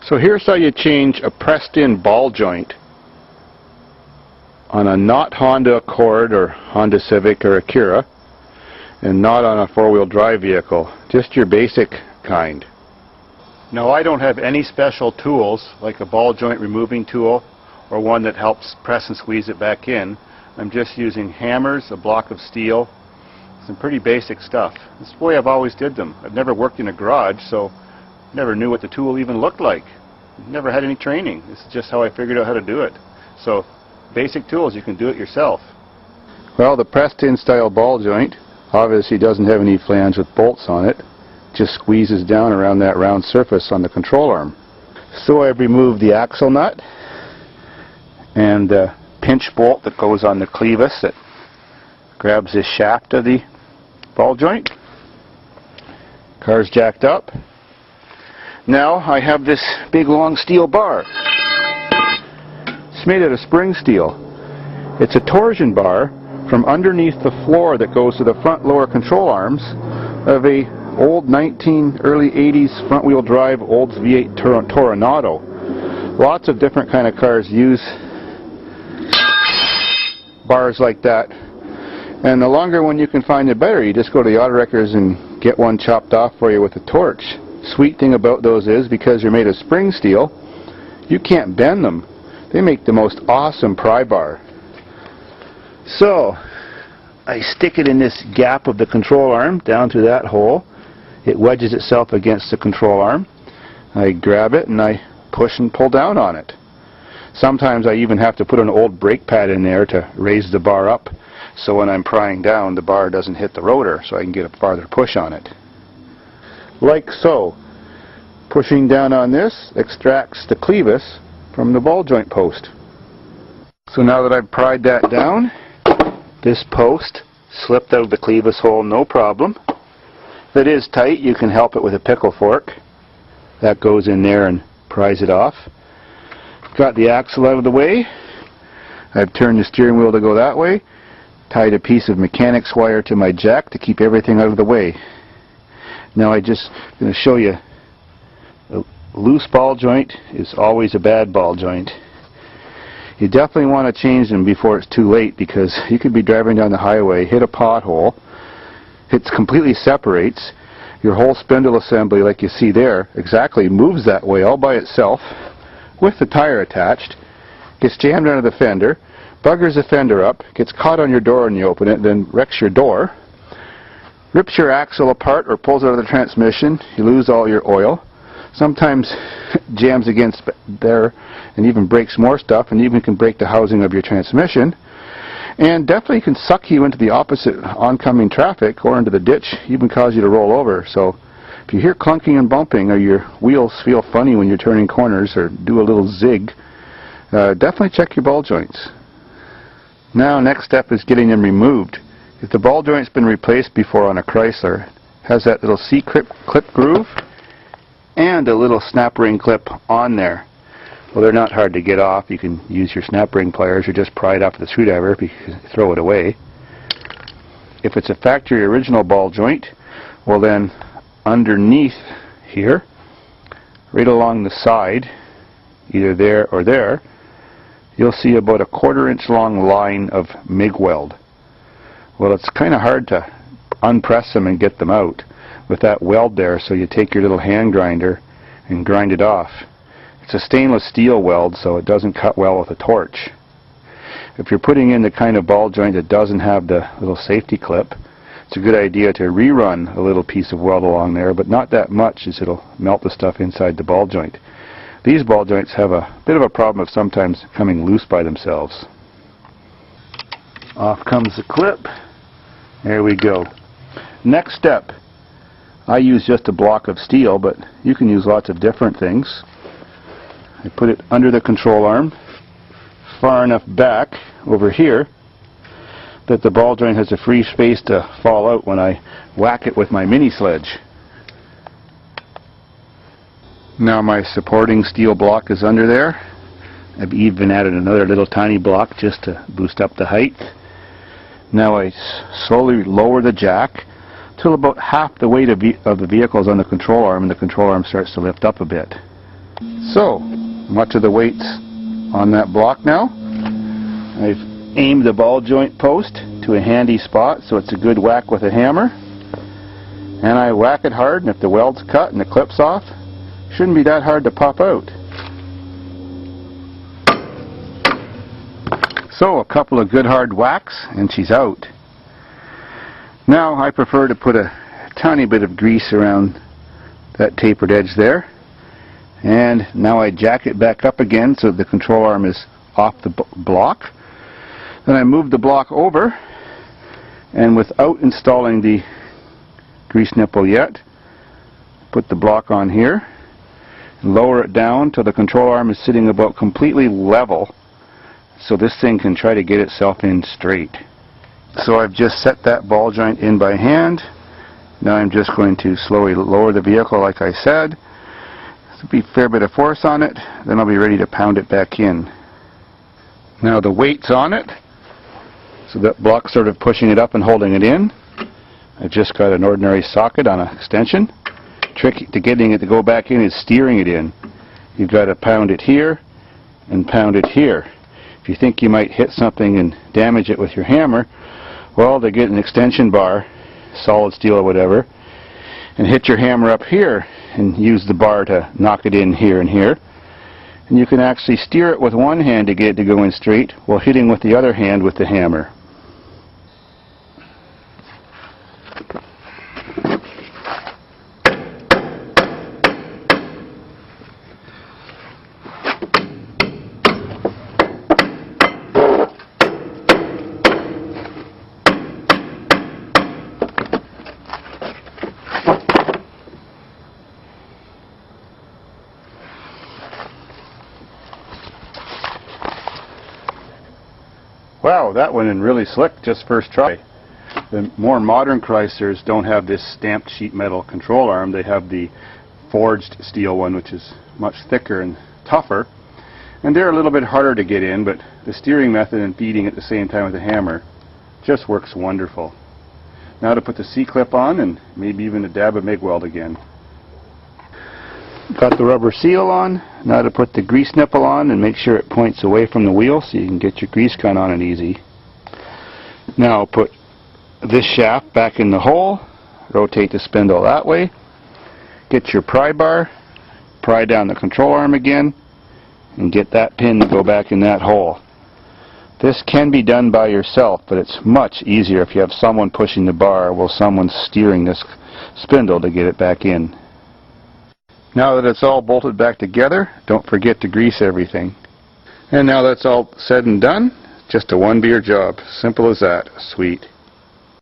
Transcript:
So here's how you change a pressed-in ball joint on a not Honda Accord or Honda Civic or Acura, and not on a four-wheel drive vehicle, just your basic kind. Now, I don't have any special tools like a ball joint removing tool or one that helps press and squeeze it back in. I'm just using hammers, a block of steel, some pretty basic stuff. This is the way I've always did them. I've never worked in a garage, so never knew what the tool even looked like. Never had any training. This is just how I figured out how to do it. So, basic tools, you can do it yourself. Well, the pressed-in style ball joint obviously doesn't have any flange with bolts on it. Just squeezes down around that round surface on the control arm. So I've removed the axle nut and the pinch bolt that goes on the clevis that grabs the shaft of the ball joint. Car's jacked up. Now I have this big long steel bar. It's made out of spring steel. It's a torsion bar from underneath the floor that goes to the front lower control arms of a old early 80s front-wheel drive Olds V8 Toronado. Lots of different kind of cars use bars like that, and the longer one you can find, the better. You just go to the auto wreckers and get one chopped off for you with a torch. Sweet thing about those is, because they're made of spring steel, you can't bend them. They make the most awesome pry bar. So I stick it in this gap of the control arm down through that hole. It wedges itself against the control arm. I grab it and I push and pull down on it. Sometimes I even have to put an old brake pad in there to raise the bar up, so when I'm prying down, the bar doesn't hit the rotor, so I can get a farther push on it. Like so. Pushing down on this extracts the clevis from the ball joint post. So now that I've pried that down, this post slipped out of the clevis hole no problem. If it is tight, you can help it with a pickle fork. That goes in there and pries it off. Got the axle out of the way. I've turned the steering wheel to go that way. Tied a piece of mechanics wire to my jack to keep everything out of the way. Now I'm going to show you, a loose ball joint is always a bad ball joint. You definitely want to change them before it's too late, because you could be driving down the highway, hit a pothole, it completely separates. Your whole spindle assembly, like you see there, exactly moves that way all by itself with the tire attached, gets jammed under the fender, buggers the fender up, gets caught on your door when you open it, then wrecks your door, rips your axle apart or pulls out of the transmission. You lose all your oil. Sometimes jams against there and even breaks more stuff, and even can break the housing of your transmission. And definitely can suck you into the opposite oncoming traffic or into the ditch, even cause you to roll over. So if you hear clunking and bumping, or your wheels feel funny when you're turning corners or do a little zig, definitely check your ball joints. Now, next step is getting them removed. If the ball joint's been replaced before on a Chrysler, it has that little C-clip groove and a little snap ring clip on there. Well, they're not hard to get off. You can use your snap ring pliers or just pry it off with a screwdriver, throw it away. If it's a factory original ball joint, well then underneath here, right along the side, either there or there, you'll see about a 1/4 inch long line of MIG weld. Well, it's kind of hard to unpress them and get them out with that weld there, so you take your little hand grinder and grind it off. It's a stainless steel weld, so it doesn't cut well with a torch. If you're putting in the kind of ball joint that doesn't have the little safety clip, it's a good idea to rerun a little piece of weld along there, but not that much, as it'll melt the stuff inside the ball joint. These ball joints have a bit of a problem of sometimes coming loose by themselves. Off comes the clip. There we go. Next step. I use just a block of steel, but you can use lots of different things. I put it under the control arm, far enough back over here that the ball joint has a free space to fall out when I whack it with my mini sledge. Now my supporting steel block is under there. I've even added another little tiny block just to boost up the height. Now I slowly lower the jack till about half the weight of the vehicle is on the control arm, and the control arm starts to lift up a bit. So, much of the weight's on that block now. I've aimed the ball joint post to a handy spot so it's a good whack with a hammer. And I whack it hard, and if the weld's cut and the clip's off, shouldn't be that hard to pop out. So a couple of good hard whacks and she's out. Now I prefer to put a tiny bit of grease around that tapered edge there. And now I jack it back up again so the control arm is off the block. Then I move the block over, and without installing the grease nipple yet, put the block on here, lower it down till the control arm is sitting about completely level so this thing can try to get itself in straight. So I've just set that ball joint in by hand. Now I'm just going to slowly lower the vehicle like I said. There'll be a fair bit of force on it, then I'll be ready to pound it back in. Now the weight's on it, so that block's sort of pushing it up and holding it in. I've just got an ordinary socket on an extension. Trick to getting it to go back in is steering it in. You've got to pound it here and pound it here. If you think you might hit something and damage it with your hammer, well, to get an extension bar, solid steel or whatever, and hit your hammer up here and use the bar to knock it in here and here. And you can actually steer it with one hand to get it to go in straight while hitting with the other hand with the hammer. Wow, that went in really slick, just first try. The more modern Chryslers don't have this stamped sheet metal control arm. They have the forged steel one, which is much thicker and tougher. And they're a little bit harder to get in, but the steering method and feeding at the same time with the hammer just works wonderful. Now to put the C-clip on and maybe even a dab of MIG weld again. Got the rubber seal on. Now to put the grease nipple on and make sure it points away from the wheel so you can get your grease gun on it easy. Now put this shaft back in the hole, rotate the spindle that way, get your pry bar, pry down the control arm again, and get that pin to go back in that hole. This can be done by yourself, but it's much easier if you have someone pushing the bar while someone's steering this spindle to get it back in. Now that it's all bolted back together, don't forget to grease everything. And now that's all said and done, just a one beer job. Simple as that. Sweet.